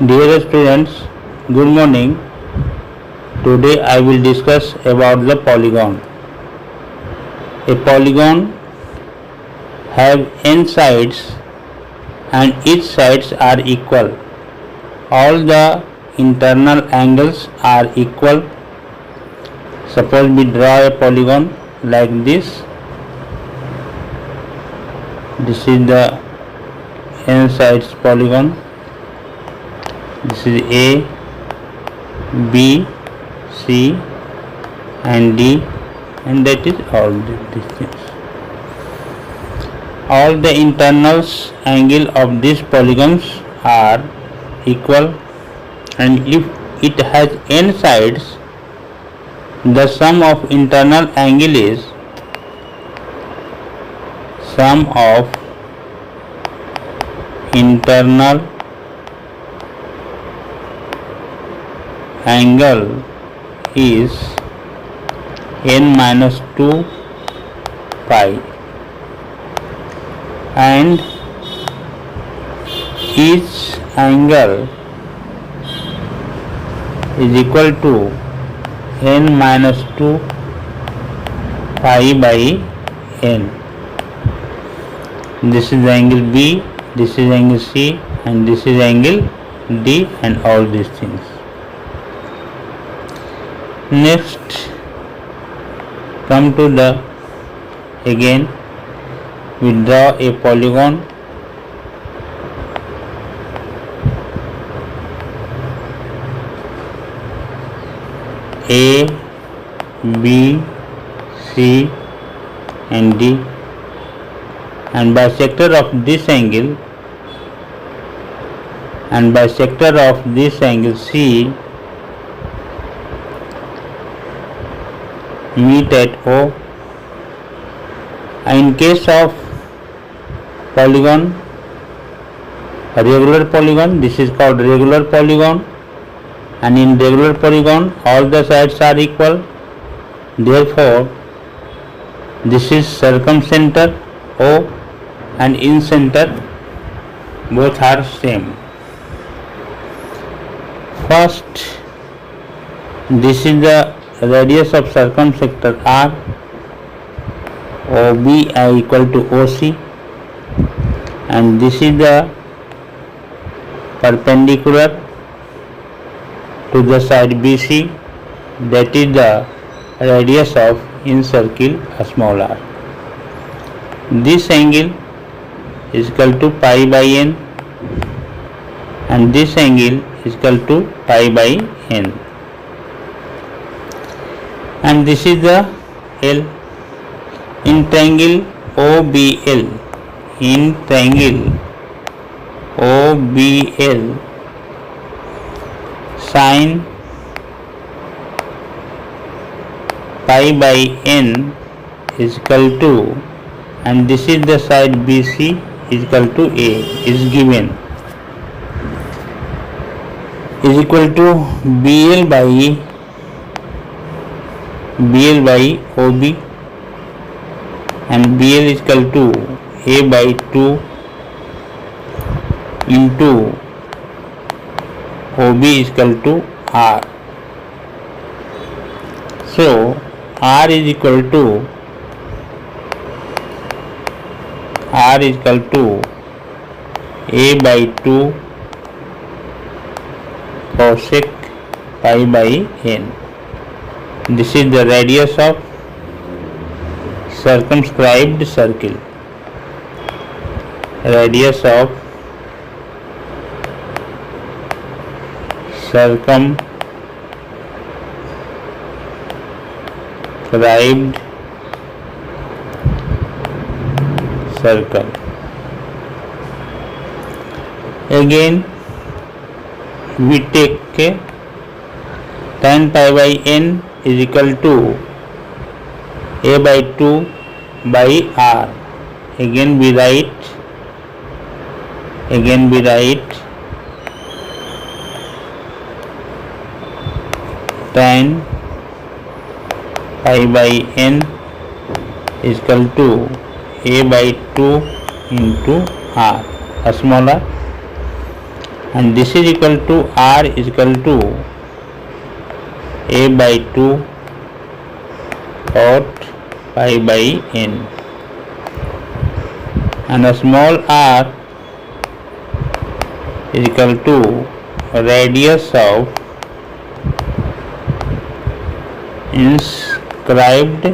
Dear students, good morning. Today I will discuss about the polygon. A polygon have n sides and each sides are equal. All the internal angles are equal. Suppose we draw a polygon like this. This is the n sides polygon. This is A, B, C and D, and that is all these things. All the internals angle of these polygons are equal, and if it has n sides, the sum of internal angle is sum of internal angle is n minus 2 pi, and each angle is equal to n minus 2 pi by n. This is angle B, this is angle C, and this is angle D, and all these things. Next, come to the again we draw a polygon. A, B, C and D, and bisector of this angle and bisector of this angle C meet at O. In case of polygon, a regular polygon, this is called regular polygon, and in regular polygon all the sides are equal. Therefore, this is circumcenter O, and in center both are same. First, this is the radius of circumsector R. OB are equal to OC, and this is the perpendicular to the side BC, that is the radius of incircle small r. This angle is equal to pi by n, and this angle is equal to pi by n, and this is the L. In triangle OBL, in triangle OBL, sin pi by n is equal to, and this is the side BC is equal to A is given, is equal to BL by OB, and BL is equal to A by 2 into OB is equal to R. So R is equal to A by 2 cosec pi by n. This is the radius of circumscribed circle. Radius of circumscribed circle. Again we take tan pi by n is equal to A by 2 by R. Again we write tan pi by n is equal to A by 2 into R, a small r. and this is equal to r is equal to a by 2 cot pi by n, and a small r is equal to radius of inscribed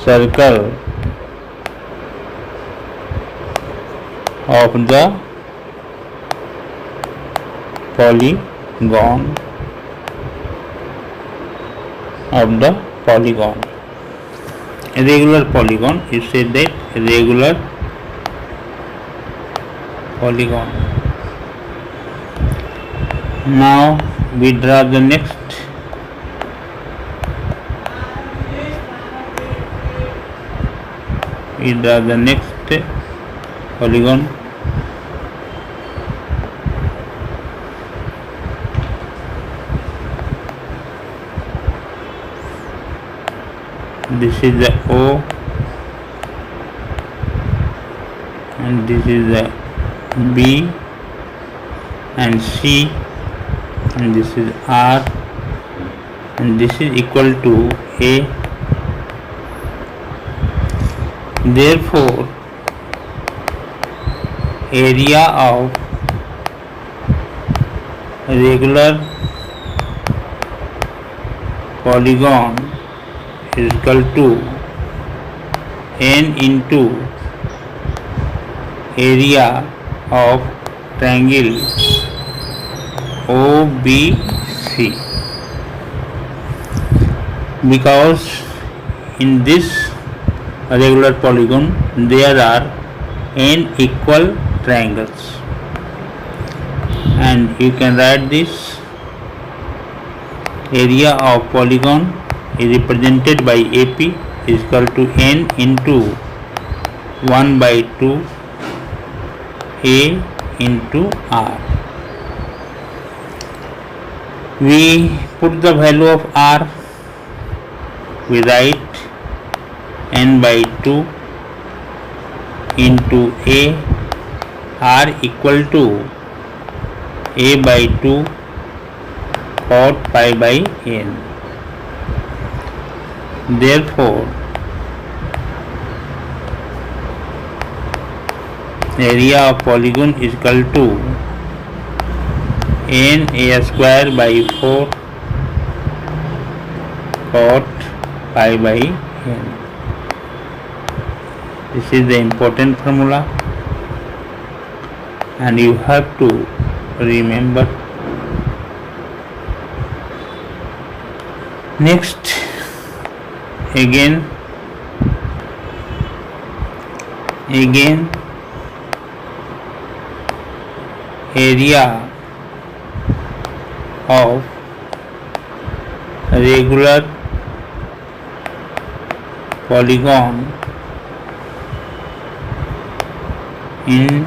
circle of the polygon a regular polygon. You say that regular polygon. Now we draw the next polygon. This is the O and this is the B and C and this is R and this is equal to A. Therefore, area of regular polygon is equal to n into area of triangle OBC, because in this regular polygon there are n equal triangles, and you can write this area of polygon is represented by AP is equal to n into 1 by 2 A into R. We put the value of R, we write n by 2 into A, R equal to A by 2 cot pi by n. Therefore, area of polygon is equal to n a square by 4 cot pi by n. This is the important formula and you have to remember. Next, again area of regular polygon in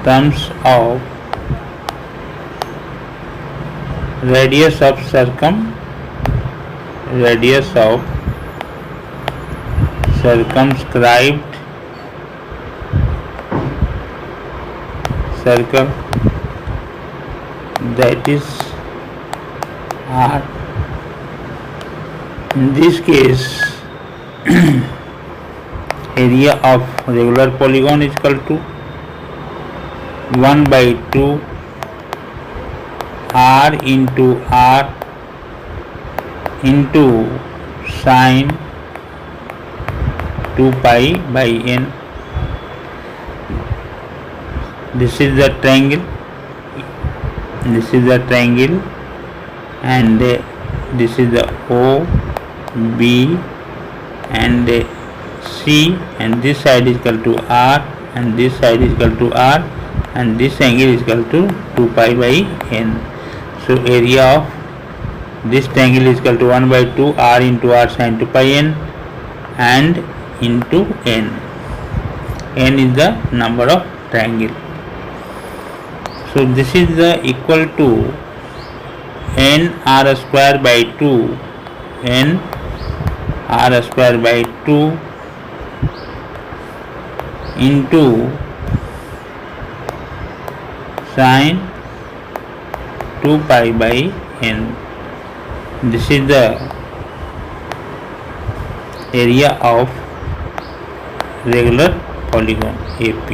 terms of radius of circumscribed circle, that is R. In this case, area of regular polygon is equal to 1 by 2 R into R into sine 2 pi by n. This is the triangle, and this is the O, B and C, and this side is equal to R and this side is equal to R, and this angle is equal to 2 pi by n. So area of this triangle is equal to 1 by 2 R into R sin 2 pi n and into n. N is the number of triangle. So this is the equal to n r square by 2 n r square by 2 into sine 2 pi by n. This is the area of regular polygon AP,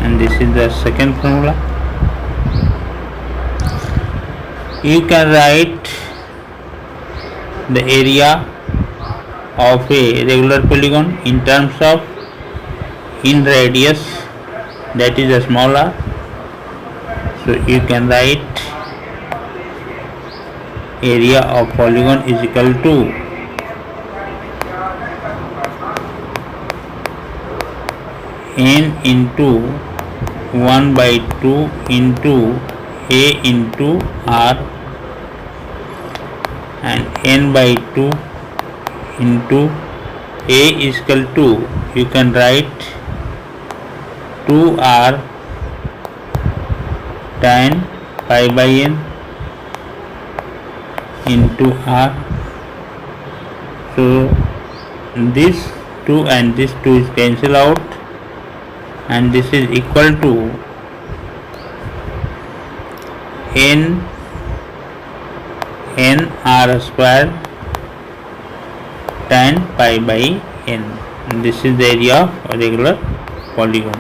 and this is the second formula. You can write the area of a regular polygon in terms of in radius, that is a small r. So you can write area of polygon is equal to n into 1 by 2 into a into r, and n by 2 into a is equal to, you can write 2r tan pi by n into r. So this 2 and this 2 is cancel out, and this is equal to n r square tan pi by n. And this is the area of a regular polygon.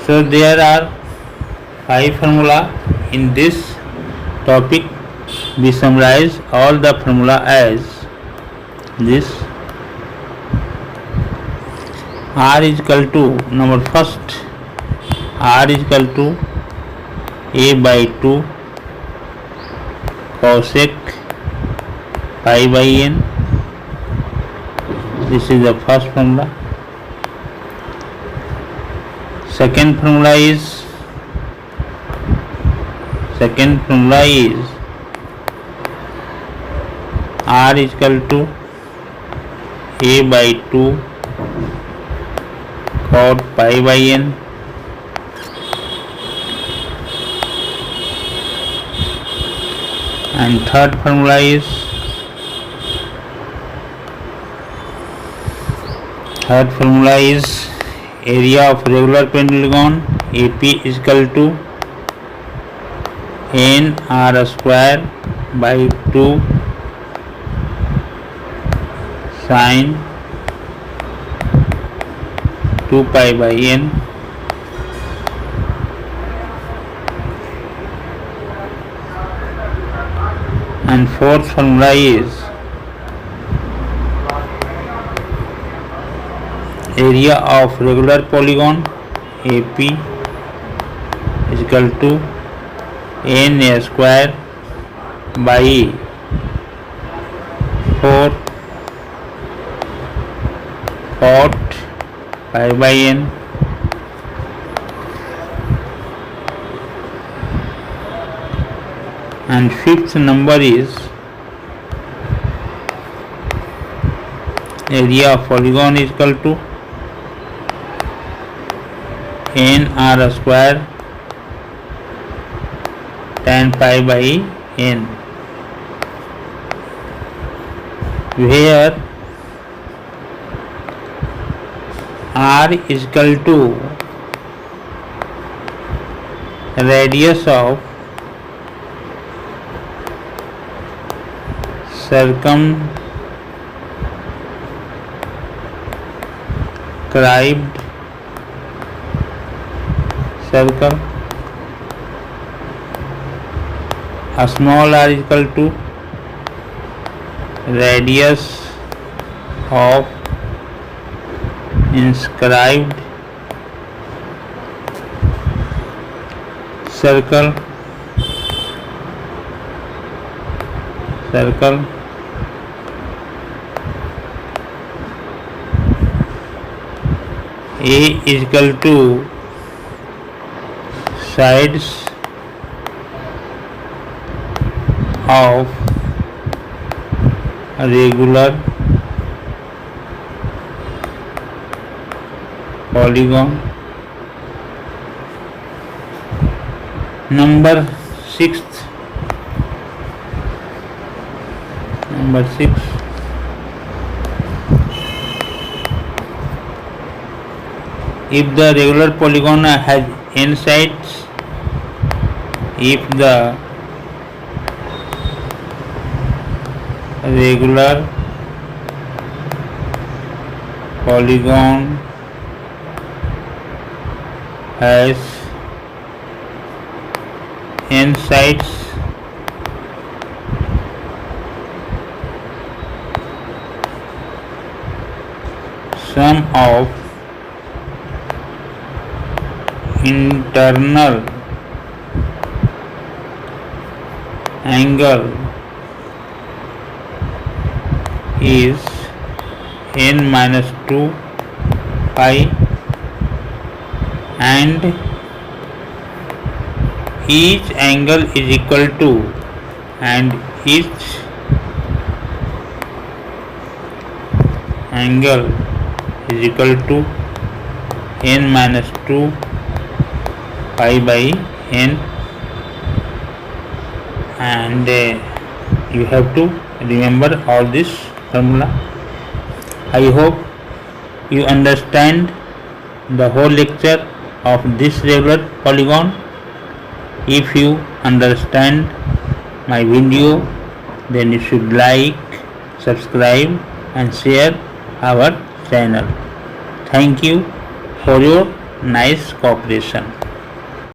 So there are 5 formula in this topic. We summarize all the formula as this. R is equal to, number first, R is equal to a by 2 cosec pi by n. This is the first formula. Second formula is R is equal to a by 2 cot pi by n. And third formula is area of regular polygon AP is equal to n r square by 2 sine 2 pi by n. And fourth formula is area of regular polygon AP is equal to n square by 4 cot pi by n. And fifth number is area of polygon is equal to n r square tan pi by n, where r is equal to radius of circumscribed circle. A small r is equal to radius of inscribed circle. A is equal to sides of a regular polygon. Number 6 Number 6. If the regular polygon has n sides, if the regular polygon has n sides, sum of internal angle is n minus 2 pi and each angle is equal to n minus 2 pi by n, and you have to remember all this formula. I hope you understand the whole lecture of this regular polygon. If you understand my video, then you should like, subscribe and share our channel. Thank you for your nice cooperation.